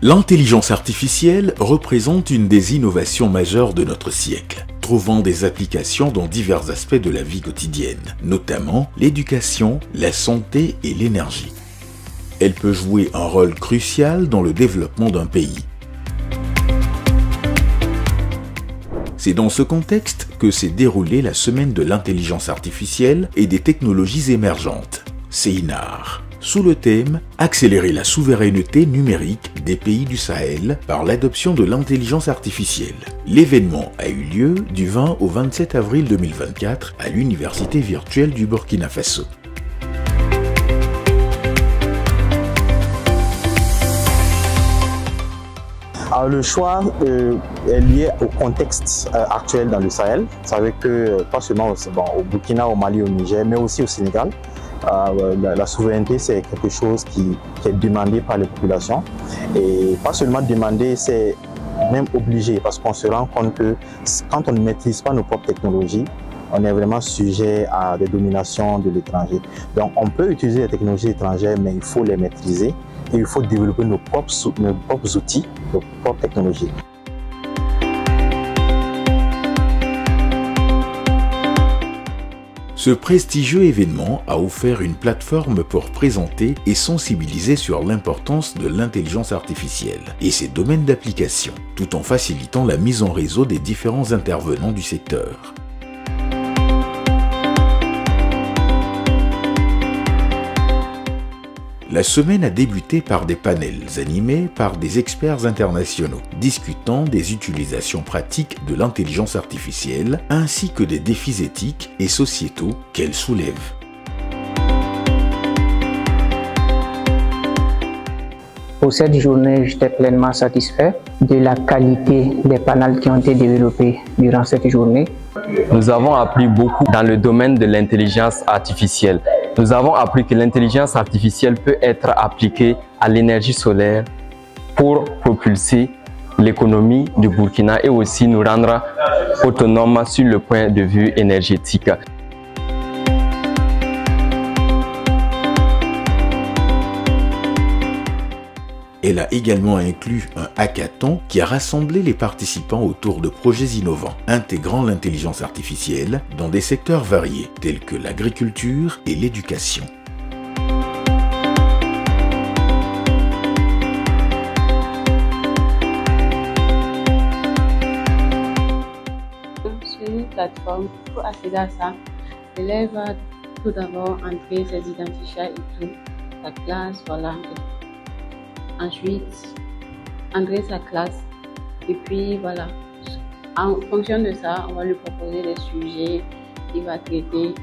L'intelligence artificielle représente une des innovations majeures de notre siècle, trouvant des applications dans divers aspects de la vie quotidienne, notamment l'éducation, la santé et l'énergie. Elle peut jouer un rôle crucial dans le développement d'un pays. C'est dans ce contexte que s'est déroulée la Semaine de l'intelligence artificielle et des technologies émergentes, SEINAR, sous le thème « Accélérer la souveraineté numérique des pays du Sahel par l'adoption de l'intelligence artificielle ». L'événement a eu lieu du 20 au 27 avril 2024 à l'Université virtuelle du Burkina Faso. Alors, le choix est lié au contexte actuel dans le Sahel. Vous savez que pas seulement au Burkina, au Mali, au Niger, mais aussi au Sénégal, la souveraineté c'est quelque chose qui est demandé par les populations. Et pas seulement demandé, c'est même obligé, parce qu'on se rend compte que quand on ne maîtrise pas nos propres technologies, on est vraiment sujet à des dominations de l'étranger. Donc on peut utiliser les technologies étrangères, mais il faut les maîtriser et il faut développer nos propres outils, nos propres technologies. Ce prestigieux événement a offert une plateforme pour présenter et sensibiliser sur l'importance de l'intelligence artificielle et ses domaines d'application, tout en facilitant la mise en réseau des différents intervenants du secteur. La semaine a débuté par des panels animés par des experts internationaux, discutant des utilisations pratiques de l'intelligence artificielle ainsi que des défis éthiques et sociétaux qu'elle soulève. Pour cette journée, j'étais pleinement satisfait de la qualité des panels qui ont été développés durant cette journée. Nous avons appris beaucoup dans le domaine de l'intelligence artificielle. Nous avons appris que l'intelligence artificielle peut être appliquée à l'énergie solaire pour propulser l'économie du Burkina et aussi nous rendre autonomes sur le point de vue énergétique. Elle a également inclus un hackathon qui a rassemblé les participants autour de projets innovants, intégrant l'intelligence artificielle dans des secteurs variés, tels que l'agriculture et l'éducation. Sur une plateforme, pour accéder à ça, l'élève va tout d'abord entrer ses identifiants et tout, sa classe, voilà. Ensuite, entrer sa classe et puis voilà, en fonction de ça, on va lui proposer des sujets qu'il va traiter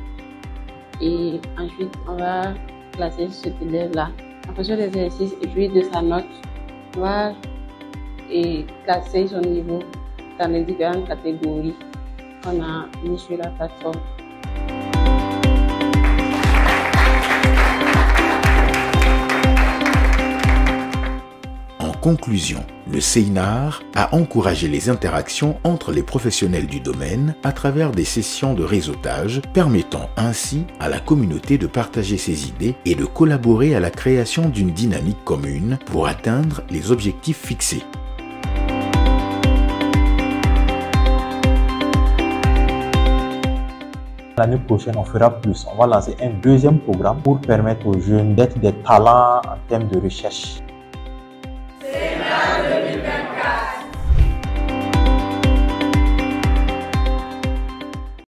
et ensuite on va classer cet élève-là. En fonction des exercices et puis de sa note, on va classer son niveau dans les différentes catégories qu'on a mis sur la plateforme. En conclusion, le SEINAR a encouragé les interactions entre les professionnels du domaine à travers des sessions de réseautage, permettant ainsi à la communauté de partager ses idées et de collaborer à la création d'une dynamique commune pour atteindre les objectifs fixés. L'année prochaine, on fera plus. On va lancer un deuxième programme pour permettre aux jeunes d'être des talents en termes de recherche.